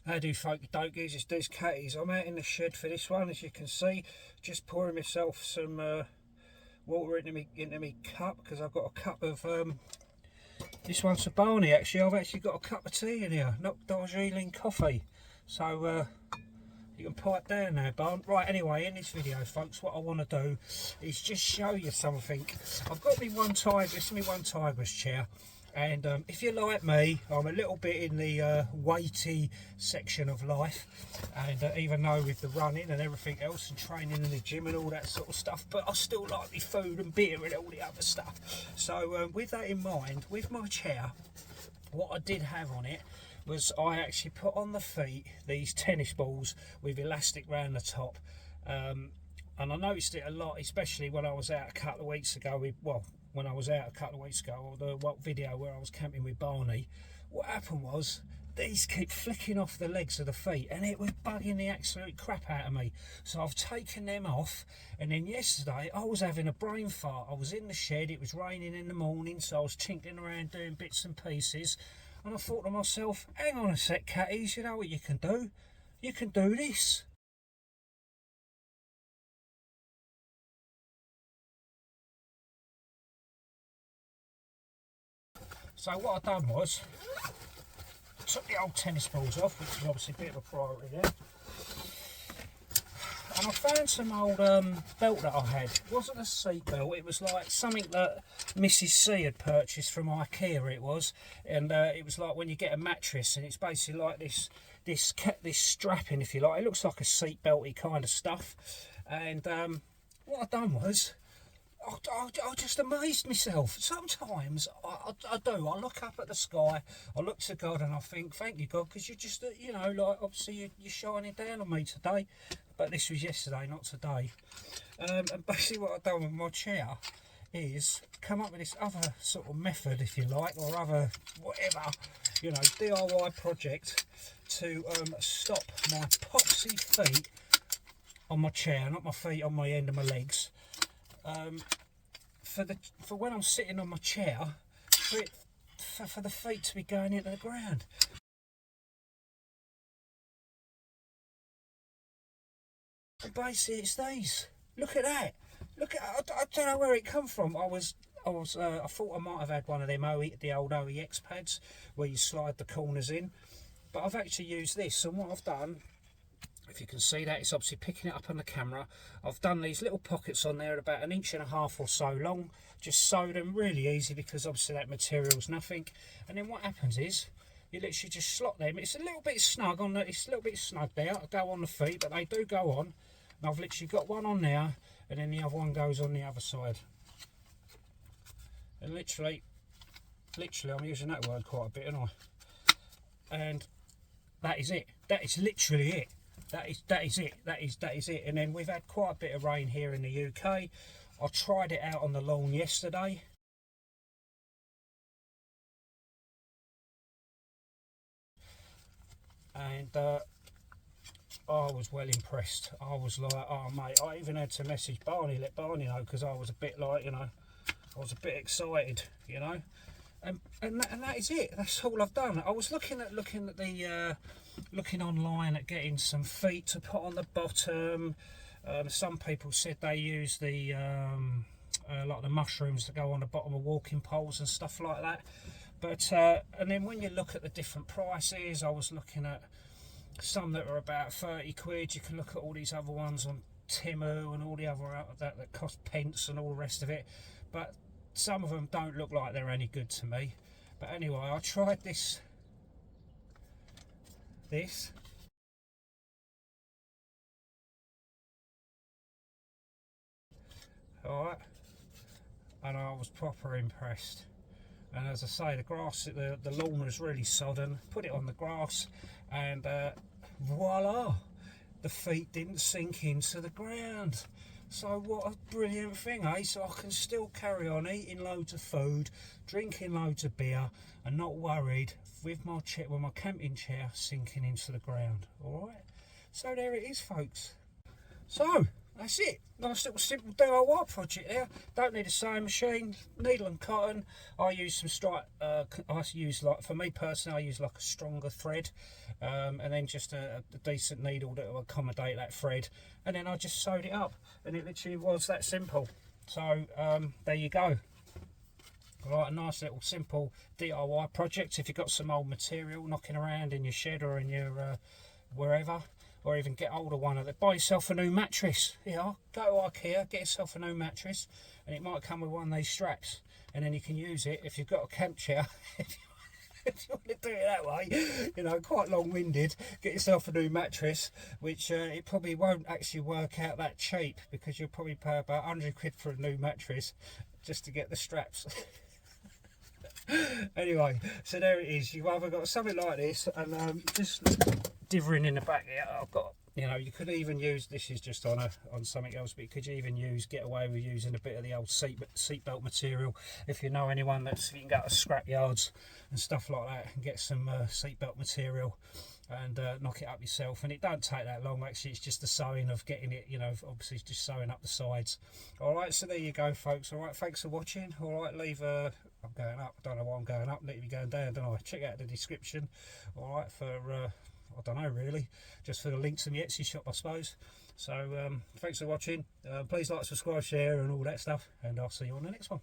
How do folk dokies? It's these Cattys. I'm out in the shed for this one, as you can see. Just pouring myself some water into me cup, because I've got a cup of this one's for Barney. Actually, I've actually got a cup of tea in here, not Darjeeling coffee. So you can pipe down now, Barn. Right, anyway, in this video, folks, what I want to do is just show you something. I've got me one tiger. This is me one tiger's chair. And if you're like me, I'm a little bit in the weighty section of life, and even though with the running and everything else and training in the gym and all that sort of stuff, but I still like my food and beer and all the other stuff. So with that in mind, with my chair, what I did have on it was I actually put on the feet these tennis balls with elastic round the top. And I noticed it a lot, especially when I was out a couple of weeks ago with, when I was out a couple of weeks ago, or the video where I was camping with Barney. What happened was, these keep flicking off the legs of the feet, and it was bugging the absolute crap out of me. So I've taken them off, and then yesterday I was having a brain fart. I was in the shed, it was raining in the morning, so I was tinkering around doing bits and pieces, and I thought to myself, hang on a sec, Cattys, you know what you can do? You can do this. So what I done was, I took the old tennis balls off, which is obviously a bit of a priority there. And I found some old belt that I had. It wasn't a seat belt, it was like something that Mrs. C had purchased from IKEA, it was. And it was like when you get a mattress, and it's basically like this strapping, if you like. It looks like a seat belty kind of stuff. And what I done was, I just amazed myself. Sometimes I do. I look up at the sky, I look to God, and I think, thank you, God, because you're just, you know, like, obviously you're shining down on me today. But this was yesterday, not today. And basically what I've done with my chair is come up with this other sort of method, if you like, or other whatever, you know, DIY project to stop my poxy feet on my chair, not my feet on my end of my legs. For when I'm sitting on my chair, for the feet to be going into the ground. And basically, it's these. Look at that. Look at. I don't know where it come from. I thought I might have had one of them the old OEX pads where you slide the corners in, but I've actually used this. And what I've done, if you can see that, it's obviously picking it up on the camera. I've done these little pockets on there about 1.5 inches or so long. Just sewed them really easy, because obviously that material's nothing. And then what happens is, you literally just slot them. It's a little bit snug on that. It's a little bit snug there. I go on the feet, but they do go on. And I've literally got one on there, and then the other one goes on the other side. And literally, I'm using that word quite a bit, aren't I? And that is it. That is literally it. That is it. That is it. And then we've had quite a bit of rain here in the UK. I tried it out on the lawn yesterday. And I was well impressed. I was like, oh mate, I even had to message Barney, let Barney know, because I was a bit like, you know, I was a bit excited, you know. And that is it. That's all I've done. I was looking online at getting some feet to put on the bottom. Some people said they use the like the mushrooms that go on the bottom of walking poles and stuff like that. But and then when you look at the different prices, I was looking at some that are about 30 quid. You can look at all these other ones on Timu and all the other that cost pence and all the rest of it. But some of them don't look like they're any good to me. But anyway, I tried this. Alright. And I was proper impressed. And as I say, the grass, the lawn was really sodden. Put it on the grass, and voila, the feet didn't sink into the ground. So what a brilliant thing, eh? So I can still carry on eating loads of food, drinking loads of beer, and not worried with my camping chair sinking into the ground. All right. So there it is, folks. So That's it. Nice little simple DIY project there. Don't need a sewing machine, needle and cotton. I use some I use, like, for me personally, I use like a stronger thread, and then just a decent needle that will accommodate that thread, and then I just sewed it up, and it literally was that simple. So there you go. Right, a nice little simple DIY project. If you've got some old material knocking around in your shed or in your wherever, or even get hold of one of them, buy yourself a new mattress. Yeah, go to IKEA, get yourself a new mattress, and it might come with one of these straps, and then you can use it if you've got a camp chair. If you want to do it that way, you know, quite long-winded, get yourself a new mattress, which it probably won't actually work out that cheap, because you'll probably pay about 100 quid for a new mattress just to get the straps. Anyway, so there it is. You've either got something like this, and just dithering in the back here, I've got, you know, you could even use, this is just on something else, but you could even get away with using a bit of the old seatbelt material. If you know anyone you can go to scrap yards and stuff like that and get some seatbelt material and knock it up yourself, and it don't take that long actually. It's just the sewing of getting it, you know, obviously just sewing up the sides. All right, so there you go, folks. All right, thanks for watching. All right, leave I'm going up, I don't know why I'm going up, need to be going down, don't I? Check out the description, all right, for I don't know really, just for the links in the Etsy shop, I suppose. So thanks for watching. Please like, subscribe, share and all that stuff, and I'll see you on the next one.